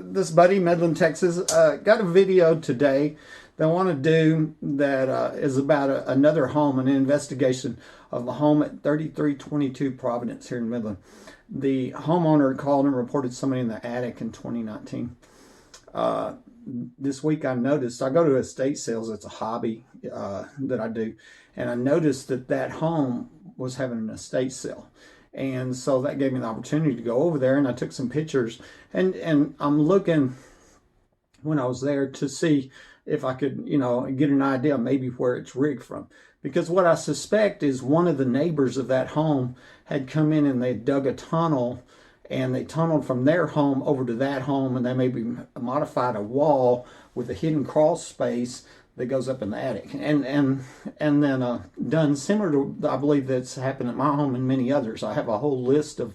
this buddy, Midland, Texas, got a video today that I want to do that is about another home, an investigation of a home at 3322 Providence here in Midland. The homeowner called and reported somebody in the attic in 2019. This week I noticed, I go to estate sales, it's a hobby that I do, and I noticed that that home was having an estate sale. And so that gave me the opportunity to go over there, and I took some pictures, and I'm looking when I was there to see if I could, get an idea maybe where it's rigged from. Because what I suspect is one of the neighbors of that home had come in and they dug a tunnel, and they tunneled from their home over to that home, and they maybe modified a wall with a hidden crawl space that goes up in the attic, and then done similar to, I believe that's happened at my home and many others. I have a whole list of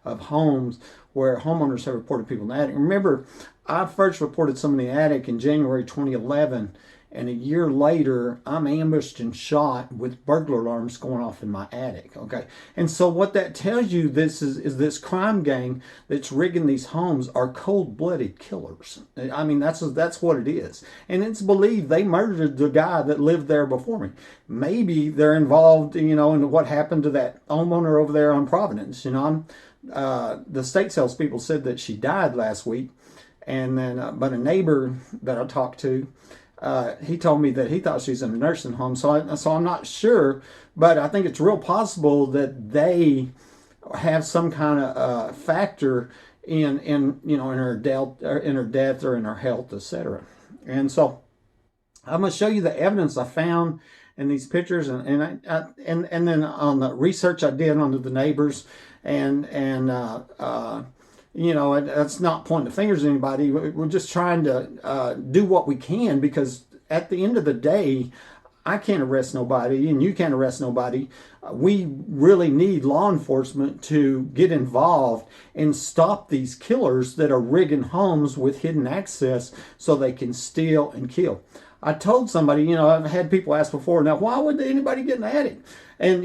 homes where homeowners have reported people in the attic. Remember, I first reported someone in the attic in January 2011, and a year later, I'm ambushed and shot with burglar alarms going off in my attic, okay? And so what that tells you this is this crime gang that's rigging these homes are cold-blooded killers. I mean, that's what it is. And it's believed they murdered the guy that lived there before me. Maybe they're involved, in what happened to that homeowner over there on Providence. The state sales people said that she died last week, and then, but a neighbor that I talked to, he told me that he thought she's in a nursing home. So I'm not sure, but I think it's real possible that they have some kind of factor in her death or in her health, etc. And so I'm going to show you the evidence I found in these pictures, and then on the research I did onto the neighbors, it's not pointing the fingers at anybody. We're just trying to do what we can, because at the end of the day, I can't arrest nobody and you can't arrest nobody. We really need law enforcement to get involved and stop these killers that are rigging homes with hidden access so they can steal and kill. I told somebody, I've had people ask before, now why would anybody get in the attic? And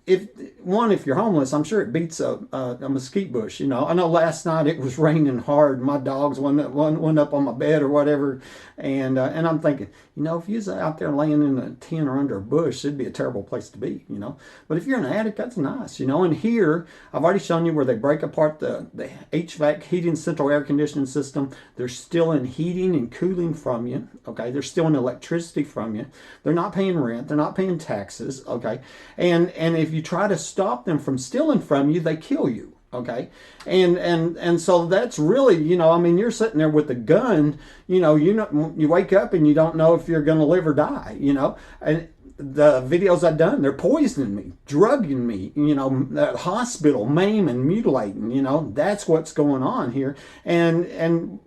if you're homeless, I'm sure it beats a mesquite bush. I know last night it was raining hard. My dogs went up on my bed or whatever, and I'm thinking, if you was out there laying in a tent or under a bush, it'd be a terrible place to be. But if you're in an attic, that's nice. And here I've already shown you where they break apart the HVAC, heating, central air conditioning system. They're still in heating and cooling from you. Okay, they're still in electricity from you. They're not paying rent. They're not paying taxes. Okay, and if you try to stop them from stealing from you, they kill you. Okay, and so that's really, you're sitting there with a gun. You wake up and you don't know if you're going to live or die. And the videos I've done, they're poisoning me, drugging me. The hospital, maiming, mutilating. That's what's going on here. And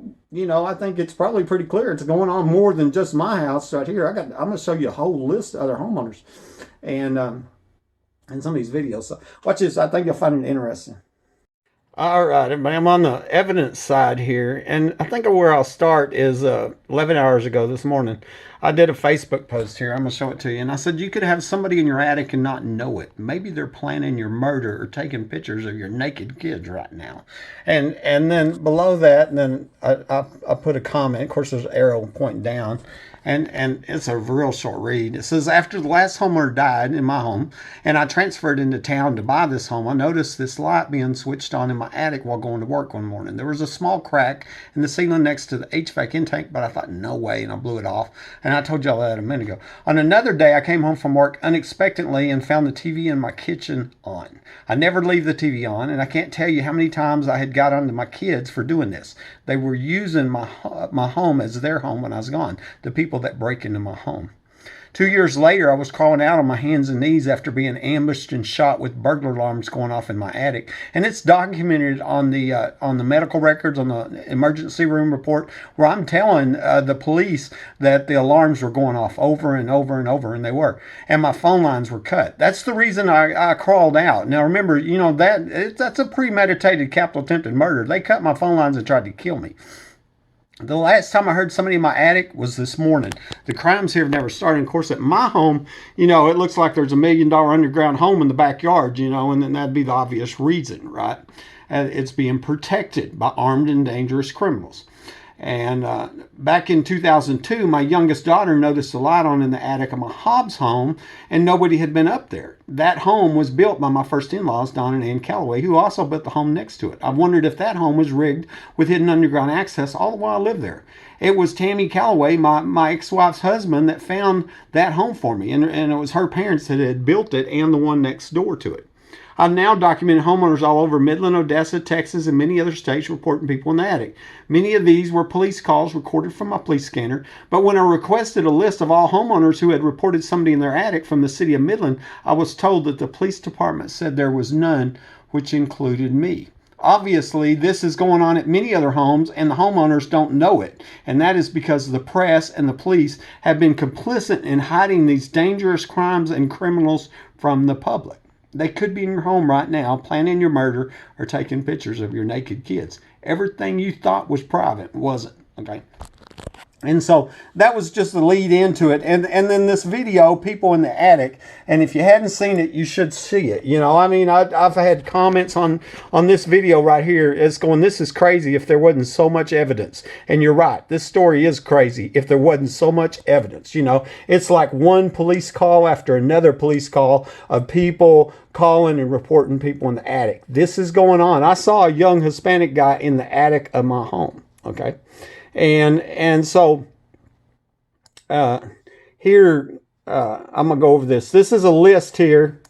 I think it's probably pretty clear it's going on more than just my house right here. I'm going to show you a whole list of other homeowners, and some of these videos. So watch this. I think you'll find it interesting. All right, everybody, I'm on the evidence side here, and I think where I'll start is 11 hours ago this morning, I did a Facebook post here. I'm going to show it to you, and I said you could have somebody in your attic and not know it. Maybe they're planning your murder or taking pictures of your naked kids right now. And then below that, and then I put a comment. Of course, there's an arrow pointing down. And it's a real short read. It says, after the last homeowner died in my home, and I transferred into town to buy this home, I noticed this light being switched on in my attic while going to work one morning. There was a small crack in the ceiling next to the HVAC intake, but I thought, no way, and I blew it off. And I told y'all that a minute ago. On another day, I came home from work unexpectedly and found the TV in my kitchen on. I never leave the TV on, and I can't tell you how many times I had got onto my kids for doing this. They were using my home as their home when I was gone. The people that break into my home. 2 years later, I was crawling out on my hands and knees after being ambushed and shot with burglar alarms going off in my attic. And it's documented on the medical records, on the emergency room report, where I'm telling the police that the alarms were going off over and over and over, and they were. And my phone lines were cut. That's the reason I crawled out. Now remember, that's a premeditated capital attempted murder. They cut my phone lines and tried to kill me. The last time I heard somebody in my attic was this morning. The crimes here have never started. Of course, at my home, it looks like there's $1 million underground home in the backyard, and then that'd be the obvious reason, right? it's being protected by armed and dangerous criminals. And back in 2002, my youngest daughter noticed a light on in the attic of my Hobbs home, and nobody had been up there. That home was built by my first in-laws, Don and Ann Calloway, who also built the home next to it. I wondered if that home was rigged with hidden underground access all the while I lived there. It was Tammy Calloway, my ex-wife's husband, that found that home for me, and it was her parents that had built it and the one next door to it. I've now documented homeowners all over Midland, Odessa, Texas, and many other states reporting people in the attic. Many of these were police calls recorded from my police scanner, but when I requested a list of all homeowners who had reported somebody in their attic from the city of Midland, I was told that the police department said there was none, which included me. Obviously, this is going on at many other homes, and the homeowners don't know it. And that is because the press and the police have been complicit in hiding these dangerous crimes and criminals from the public. They could be in your home right now, planning your murder or taking pictures of your naked kids. Everything you thought was private wasn't, okay? And so that was just the lead into it. And then this video, people in the attic, and if you hadn't seen it, you should see it. You know, I mean, I've had comments on this video right here. It's going, this is crazy if there wasn't so much evidence. And you're right. This story is crazy if there wasn't so much evidence. You know, it's like one police call after another police call of people calling and reporting people in the attic. This is going on. I saw a young Hispanic guy in the attic of my home. Okay. And so here, I'm going to go over this. This is a list here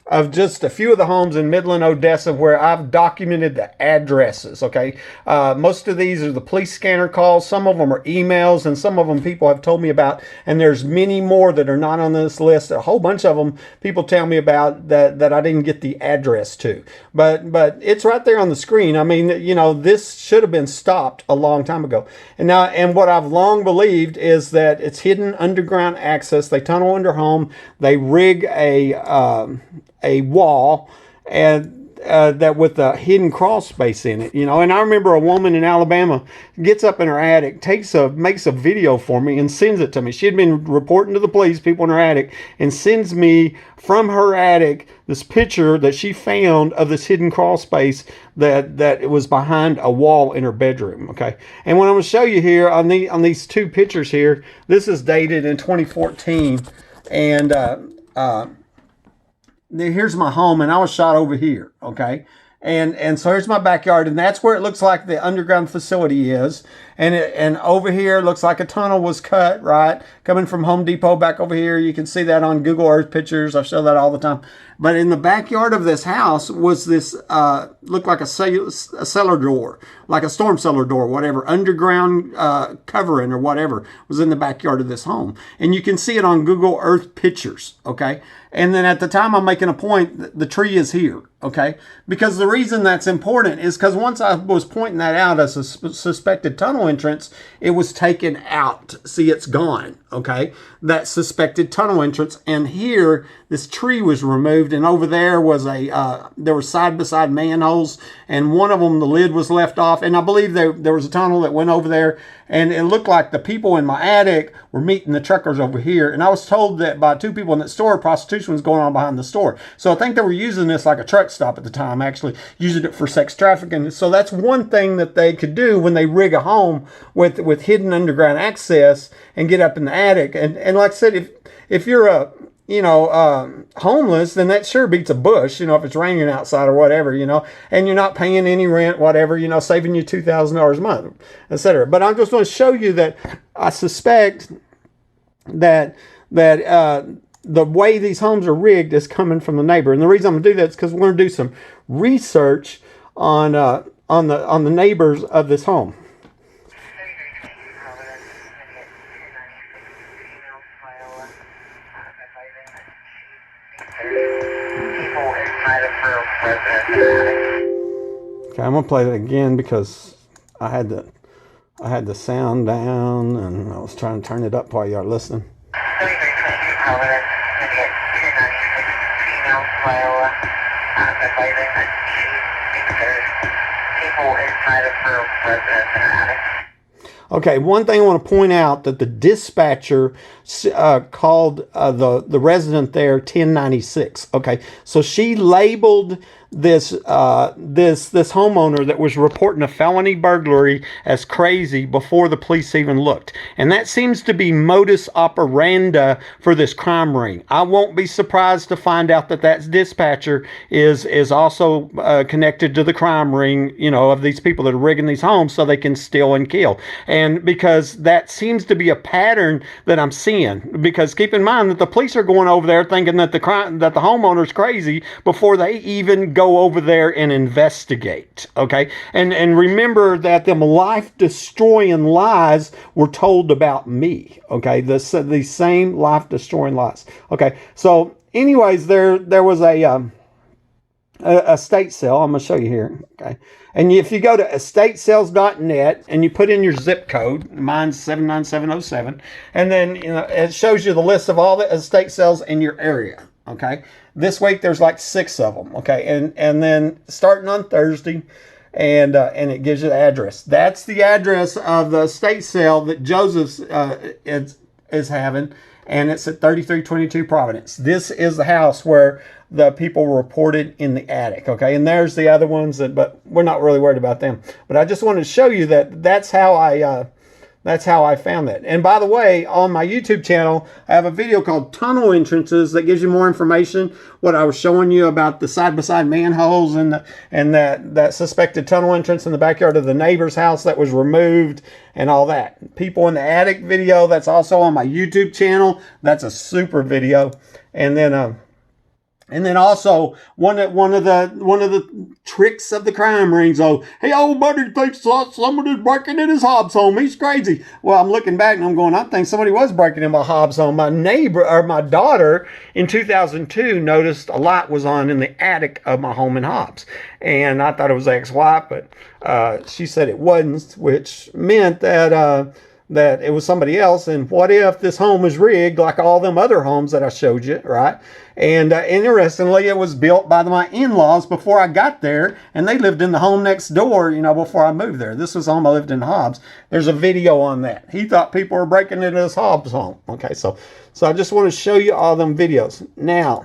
of just a few of the homes in Midland, Odessa, where I've documented the addresses, okay? Most of these are the police scanner calls. Some of them are emails, and some of them people have told me about, and there's many more that are not on this list. A whole bunch of them people tell me about that I didn't get the address to. But it's right there on the screen. I mean, you know, this should have been stopped a long time ago. And what I've long believed is that it's hidden underground access. They tunnel under home. They rig a wall and that with a hidden crawl space in it, you know. And I remember a woman in Alabama gets up in her attic, makes a video for me and sends it to me. She had been reporting to the police, people in her attic, and sends me from her attic this picture that she found of this hidden crawl space that it was behind a wall in her bedroom. Okay, and what I'm going to show you here on these two pictures here, this is dated in 2014, and here's my home, and I was shot over here, okay? And so here's my backyard, and that's where it looks like the underground facility is. And over here, it looks like a tunnel was cut, right? Coming from Home Depot back over here. You can see that on Google Earth pictures. I show that all the time. But in the backyard of this house was this, looked like a cellar door, like a storm cellar door, whatever, underground covering or whatever was in the backyard of this home. And you can see it on Google Earth pictures, okay? And then at the time I'm making a point, the tree is here, okay? Because the reason that's important is because once I was pointing that out as a suspected tunnel entrance, it was taken out. See, it's gone, okay? That suspected tunnel entrance. And here, this tree was removed, and over there was there were side-by-side manholes, and one of them, the lid was left off, and I believe there was a tunnel that went over there, and it looked like the people in my attic were meeting the truckers over here, and I was told that by two people in that store, prostitution was going on behind the store. So I think they were using this like a truck stop at the time, actually using it for sex trafficking. So that's one thing that they could do when they rig a home with hidden underground access and get up in the attic. And like I said, if you're homeless, then that sure beats a bush, you know, if it's raining outside or whatever, you know, and you're not paying any rent, whatever, you know, saving you $2,000 a month, etc. But I'm just going to show you that I suspect that the way these homes are rigged is coming from the neighbor. And the reason I'm going to do that is because we're going to do some research on the neighbors of this home. Okay, I'm gonna play that again because I had the sound down and I was trying to turn it up while y'all listening. Okay, one thing I want to point out that the dispatcher called the resident there 1096. Okay, so she labeled this homeowner that was reporting a felony burglary as crazy before the police even looked. And that seems to be modus operanda for this crime ring. I won't be surprised to find out that that dispatcher is also connected to the crime ring, you know, of these people that are rigging these homes so they can steal and kill. And because that seems to be a pattern that I'm seeing, because keep in mind that the police are going over there thinking that the homeowner's crazy before they even go over there and investigate. Okay, and remember that them life-destroying lies were told about me. Okay, the same life-destroying lies. Okay, so anyways, there was a estate sale. I'm going to show you here. Okay. And if you go to estatesales.net and you put in your zip code, mine's 79707, and then it shows you the list of all the estate sales in your area. Okay. This week there's like 6 of them. Okay. And then starting on Thursday, and it gives you the address. That's the address of the estate sale that Joseph's is having. And it's at 3322 Providence. This is the house where the people reported in the attic. Okay, and there's the other ones, but we're not really worried about them. But I just wanted to show you that that's how I found that. And by the way, on my YouTube channel, I have a video called Tunnel Entrances that gives you more information. What I was showing you about the side-by-side manholes and that suspected tunnel entrance in the backyard of the neighbor's house that was removed and all that. People in the attic video, that's also on my YouTube channel. That's a super video. And then also one of the tricks of the crime rings. Oh, hey, old buddy thinks somebody's breaking in his Hobbs home. He's crazy. Well, I'm looking back and I'm going, I think somebody was breaking in my Hobbs home. My neighbor, or my daughter, in 2002 noticed a light was on in the attic of my home in Hobbs, and I thought it was ex-wife, but she said it wasn't, which meant that it was somebody else. And what if this home was rigged like all them other homes that I showed you, right? And interestingly, it was built by my in-laws before I got there, and they lived in the home next door, you know, before I moved there. This was the home I lived in Hobbs. There's a video on that. He thought people were breaking into his Hobbs home. Okay, so I just want to show you all them videos. Now,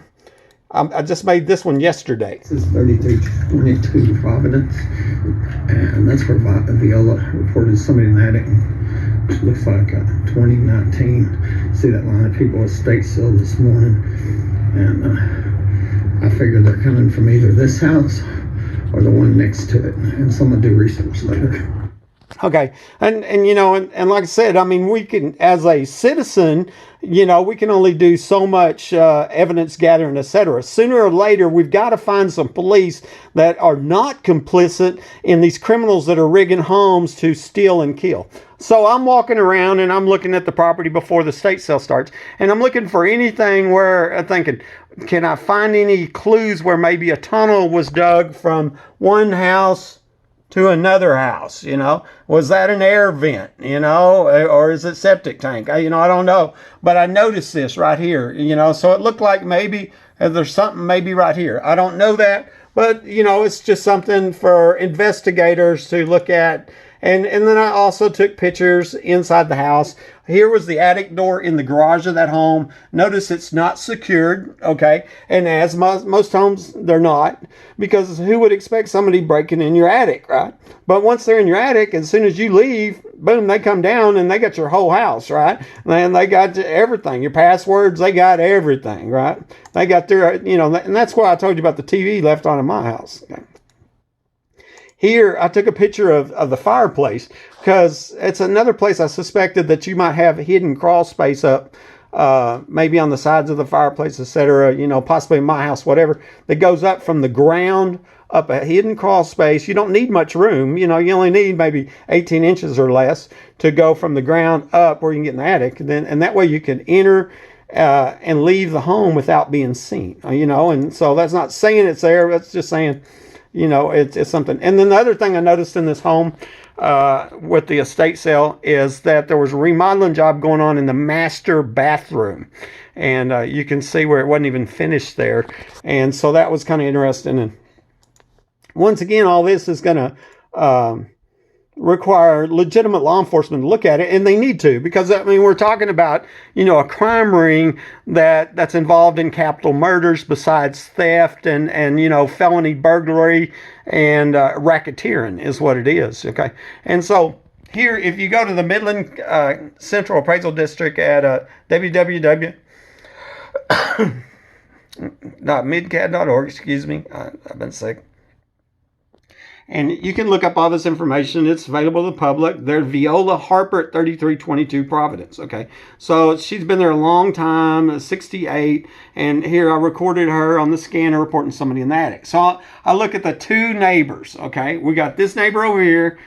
I just made this one yesterday. This is 3322 Providence, and that's where Veola reported somebody in the attic. It looks like 2019. See that line of people at state sale this morning, and I figured they're coming from either this house or the one next to it, and so I'm gonna do research later. Okay, and you know, and like I said, I mean, we can, as a citizen, you know, we can only do so much evidence gathering, etc. Sooner or later, we've got to find some police that are not complicit in these criminals that are rigging homes to steal and kill. So I'm walking around and I'm looking at the property before the estate sale starts, and I'm looking for anything where I'm thinking, can I find any clues where maybe a tunnel was dug from one house to another house? You know, was that an air vent, you know, or is it septic tank? You know, I don't know, but I noticed this right here, you know, so it looked like maybe there's something maybe right here. I don't know that, but you know, it's just something for investigators to look at. And then I also took pictures inside the house. Here was the attic door in the garage of that home. Notice it's not secured, okay? And as most homes, they're not, because who would expect somebody breaking in your attic, right? But once they're in your attic, as soon as you leave, boom, they come down and they got your whole house, right? And they got everything, your passwords, they got everything, right? They got their, you know, and that's why I told you about the TV left on in my house, okay? Here, I took a picture of the fireplace because it's another place I suspected that you might have a hidden crawl space up, maybe on the sides of the fireplace, etc. You know, possibly in my house, whatever, that goes up from the ground up, a hidden crawl space. You don't need much room. You know, you only need maybe 18 inches or less to go from the ground up where you can get in the attic. And that way you can enter and leave the home without being seen, you know. And so that's not saying it's there. That's just saying, you know, it's something. And then the other thing I noticed in this home with the estate sale is that there was a remodeling job going on in the master bathroom. And you can see where it wasn't even finished there. And so that was kind of interesting. And once again, all this is going to require legitimate law enforcement to look at it, and they need to, because I mean we're talking about a crime ring that's involved in capital murders besides theft and felony burglary and racketeering is what it is. Okay, and so here, if you go to the Midland Central Appraisal District at www.midcad.org, excuse me, I've been sick. And you can look up all this information. It's available to the public. They're Veola Harper at 3322 Providence. Okay. So she's been there a long time, 68. And here I recorded her on the scanner reporting somebody in the attic. So I look at the two neighbors. Okay. We got this neighbor over here,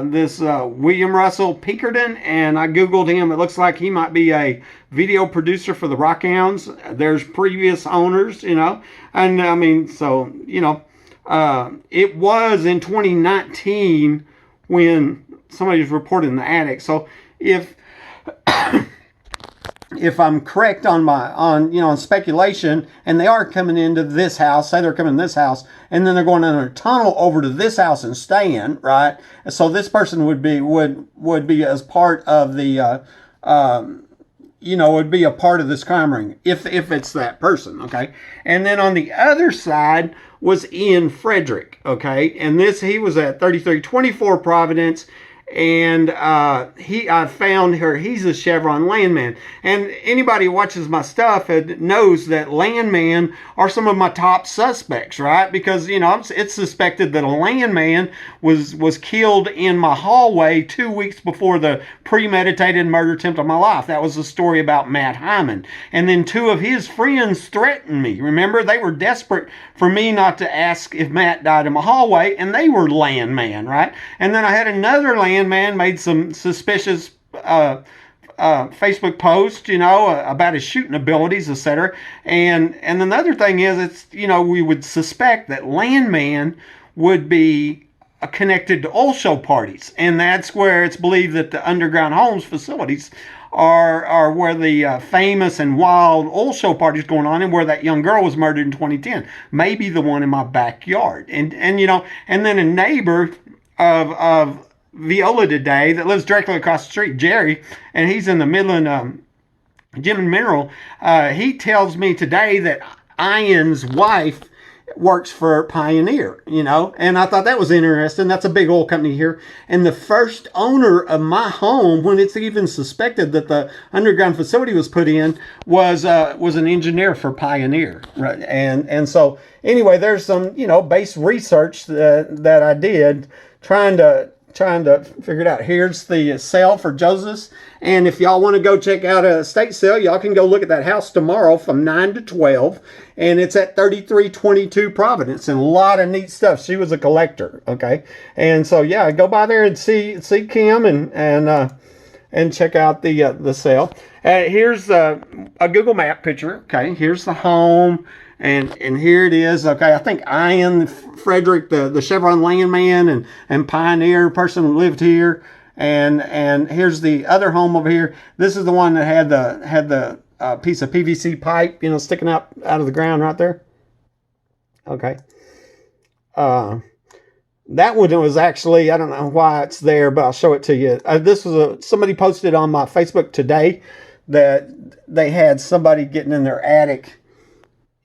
this William Russell Pinkerton. And I Googled him. It looks like he might be a video producer for the Rockhounds. There's previous owners, And I mean, so, it was in 2019 when somebody was reported in the attic. So if I'm correct on speculation, and they are coming into this house, say they're coming to this house, and then they're going under a tunnel over to this house and staying, right? So this person would be as part of the would be a part of this crime ring if it's that person, okay? And then on the other side was Ian Frederick, okay? And he was at 3324 Providence, and I found her. He's a Chevron landman, and anybody who watches my stuff knows that landmen are some of my top suspects, right? Because it's suspected that a landman was killed in my hallway 2 weeks before the premeditated murder attempt on my life. That was the story about Matt Hyman, and then two of his friends threatened me. Remember, they were desperate for me not to ask if Matt died in my hallway, and they were landman, right? And then I had another landman made some suspicious Facebook post, about his shooting abilities, etc. And another thing is, it's we would suspect that landman would be connected to oil show parties, and that's where it's believed that the underground homes facilities are where the famous and wild oil show parties going on, and where that young girl was murdered in 2010. Maybe the one in my backyard, and then a neighbor of Veola today that lives directly across the street, Jerry, and he's in the Midland Gem and Mineral. He tells me today that Ian's wife works for Pioneer, and I thought that was interesting. That's a big oil company here. And the first owner of my home, when it's even suspected that the underground facility was put in, was an engineer for Pioneer, right? And so anyway, there's some base research that I did trying to figure it out. Here's the sale for Joseph's, and if y'all want to go check out a estate sale, y'all can go look at that house tomorrow from 9 to 12, and it's at 3322 Providence, and a lot of neat stuff. She was a collector, okay? And so yeah, go by there and see Kim and check out the sale. Here's a Google Map picture. Okay, here's the home. And here it is. Okay, I think Ian Frederick, the Chevron landman and Pioneer person who lived here. And here's the other home over here. This is the one that had the piece of PVC pipe, sticking out of the ground right there. Okay. That one was actually, I don't know why it's there, but I'll show it to you. This was somebody posted on my Facebook today that they had somebody getting in their attic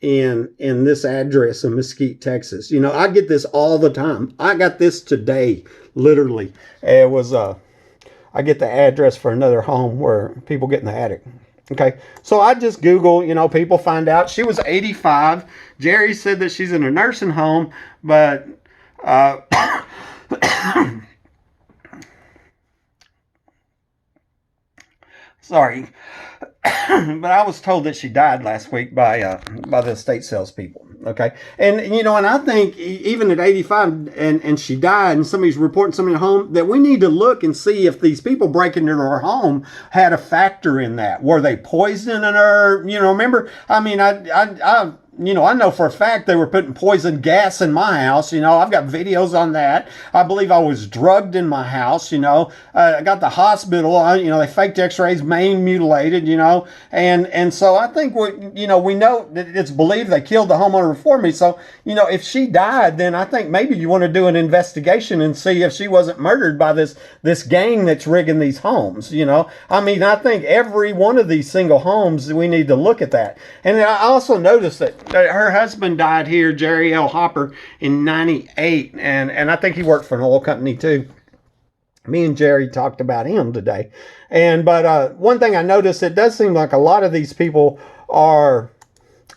in this address in Mesquite, Texas. I get this all the time. I got this today, literally. It was I get the address for another home where people get in the attic. Okay, so I just Google, people find out. She was 85. Jerry said that she's in a nursing home, but sorry. But I was told that she died last week by the estate salespeople. Okay, and I think even at 85 and she died, and somebody's reporting somebody at home, that we need to look and see if these people breaking into her home had a factor in that. Were they poisoning her? Remember? I mean, I I know for a fact they were putting poison gas in my house. I've got videos on that. I believe I was drugged in my house. I got the hospital. They faked X-rays, main mutilated. And so I think we know that it's believed they killed the homeowner before me. So if she died, then I think maybe you want to do an investigation and see if she wasn't murdered by this gang that's rigging these homes. I think every one of these single homes, we need to look at that. And I also noticed that her husband died here, Jerry L. Harper, in '98, and I think he worked for an oil company too. Me and Jerry talked about him today. But one thing I noticed, it does seem like a lot of these people are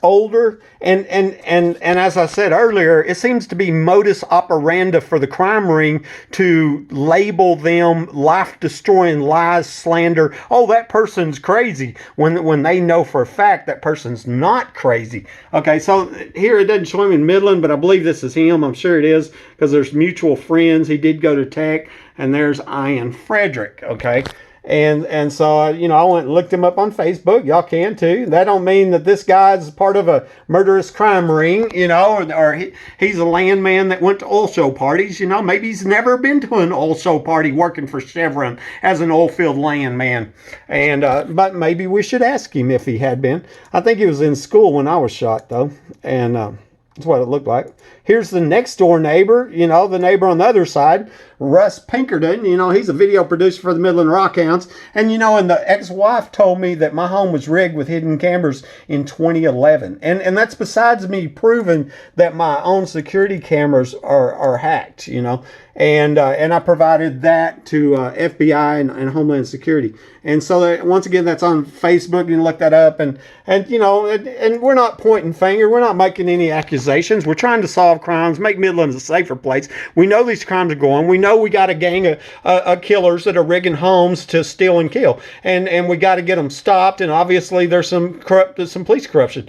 older, and as I said earlier, it seems to be modus operanda for the crime ring to label them life-destroying lies, slander. Oh, that person's crazy, when they know for a fact that person's not crazy. Okay, so here it doesn't show him in Midland, but I believe this is him. I'm sure it is, because there's mutual friends. He did go to Tech, and there's Ian Frederick. Okay. And so, I went and looked him up on Facebook. Y'all can too. That don't mean that this guy's part of a murderous crime ring, or he's a landman that went to oil show parties. Maybe he's never been to an oil show party working for Chevron as an oil field landman. But maybe we should ask him if he had been. I think he was in school when I was shot, though. And that's what it looked like. Here's the next door neighbor, the neighbor on the other side, Russ Pinkerton. He's a video producer for the Midland Rockhounds. And, and the ex-wife told me that my home was rigged with hidden cameras in 2011. And that's besides me proving that my own security cameras are hacked, And I provided that to FBI and Homeland Security. And so once again, that's on Facebook. You can look that up. And we're not pointing finger. We're not making any accusations. We're trying to solve crimes, make Midland a safer place. We know these crimes are going. We know we got a gang of killers that are rigging homes to steal and kill. And we got to get them stopped. And obviously there's some police corruption.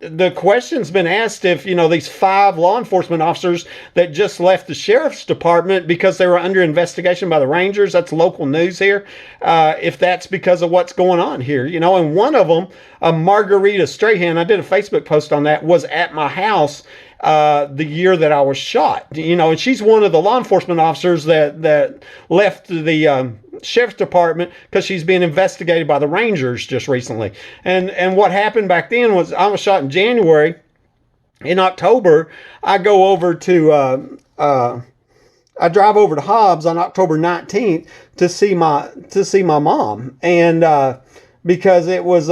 The question's been asked if, these 5 law enforcement officers that just left the sheriff's department because they were under investigation by the Rangers, that's local news here, if that's because of what's going on here, and one of them, Margarita Strahan, I did a Facebook post on that, was at my house the year that I was shot, and she's one of the law enforcement officers that left the sheriff's department because she's being investigated by the Rangers just recently. And what happened back then was I was shot in January. In October, I go over to I drive over to Hobbs on October 19th to see my mom, and because it was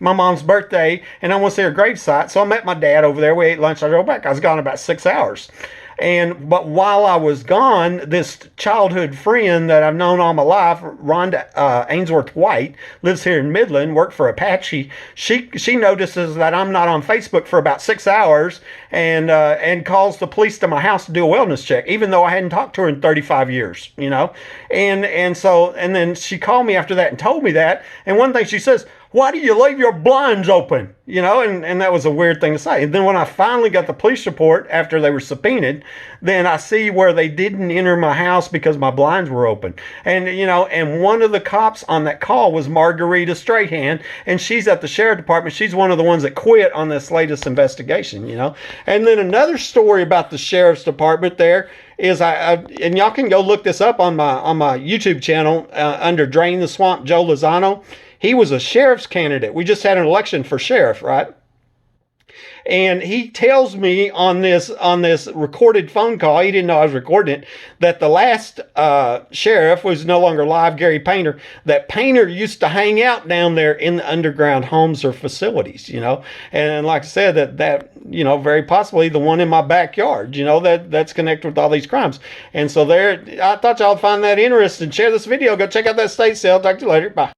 my mom's birthday, and I want to see her gravesite. So I met my dad over there. We ate lunch. I drove back. I was gone about 6 hours. But while I was gone, this childhood friend that I've known all my life, Rhonda Ainsworth White, lives here in Midland, worked for Apache. She notices that I'm not on Facebook for about 6 hours, and calls the police to my house to do a wellness check, even though I hadn't talked to her in 35 years, And then she called me after that and told me that. And one thing she says, "Why do you leave your blinds open?" And that was a weird thing to say. And then when I finally got the police report after they were subpoenaed, then I see where they didn't enter my house because my blinds were open. And one of the cops on that call was Margarita Strahan, and she's at the sheriff department. She's one of the ones that quit on this latest investigation, And then another story about the sheriff's department there is and y'all can go look this up on my YouTube channel under Drain the Swamp Joe Lozano. He was a sheriff's candidate. We just had an election for sheriff, right? And he tells me on this recorded phone call, he didn't know I was recording it, that the last sheriff was no longer alive, Gary Painter, that Painter used to hang out down there in the underground homes or facilities, And like I said, that very possibly the one in my backyard, that's connected with all these crimes. And so I thought y'all would find that interesting. Share this video. Go check out that state sale. Talk to you later. Bye.